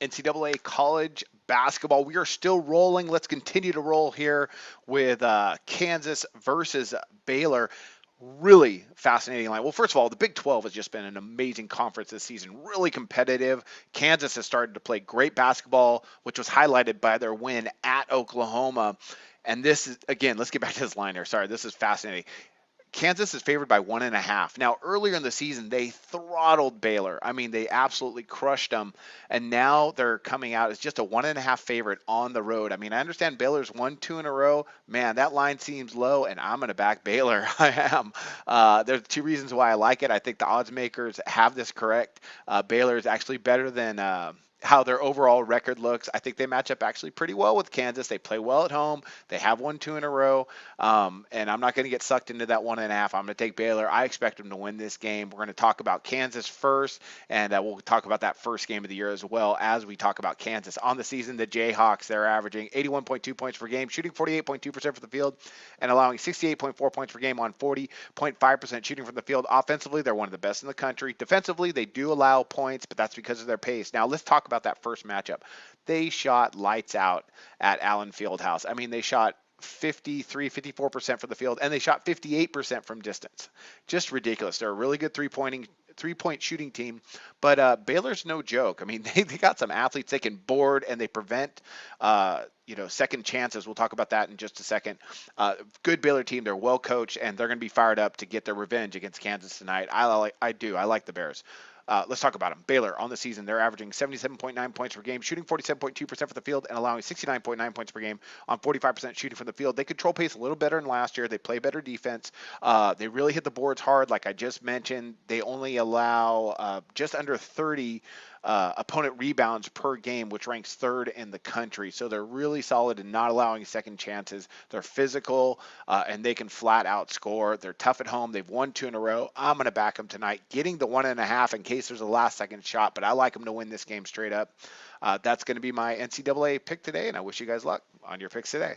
NCAA college basketball. We are still rolling. Let's continue to roll here with Kansas versus Baylor. Really fascinating line. Well, first of all, the Big 12 has just been an amazing conference this season, really competitive. Kansas has started to play great basketball, which was highlighted by their win at Oklahoma. And this is, again, let's get back to this line here. Sorry, this is fascinating. Kansas is favored by 1.5. Now, earlier in the season, they throttled Baylor. I mean, they absolutely crushed them. And now they're coming out as just a 1.5 favorite on the road. I mean, I understand Baylor's won two in a row. Man, that line seems low, and I'm going to back Baylor. I am. There's two reasons why I like it. I think the odds makers have this correct. Baylor is actually better than. How their overall record looks. I think they match up actually pretty well with Kansas. They play well at home. They have won two in a row. And I'm not going to get sucked into that 1.5. I'm going to take Baylor. I expect them to win this game. We're going to talk about Kansas first, and we'll talk about that first game of the year as well as we talk about Kansas. On the season, the Jayhawks, they're averaging 81.2 points per game, shooting 48.2% from the field, and allowing 68.4 points per game on 40.5% shooting from the field. Offensively, they're one of the best in the country. Defensively, they do allow points, but that's because of their pace. Now, let's talk about that first matchup. They shot lights out at Allen Fieldhouse. I mean, they shot 54% from the field, and they shot 58% from distance. Just ridiculous. They're a really good three-point shooting team, but Baylor's no joke. I mean, they got some athletes they can board, and they prevent second chances. We'll talk about that in just a second. Good Baylor team. They're well coached, and they're going to be fired up to get their revenge against Kansas tonight. I like the Bears. Let's talk about them. Baylor on the season, they're averaging 77.9 points per game, shooting 47.2% from the field, and allowing 69.9 points per game on 45% shooting from the field. They control pace a little better than last year. They play better defense. They really hit the boards hard, like I just mentioned. They only allow just under 30 opponent rebounds per game, which ranks third in the country. So they're really solid in not allowing second chances. They're physical, and they can flat out score. They're tough at home. They've won two in a row. I'm going to back them tonight, getting the 1.5 in case there's a last second shot, but I like them to win this game straight up. That's going to be my NCAA pick today, and I wish you guys luck on your picks today.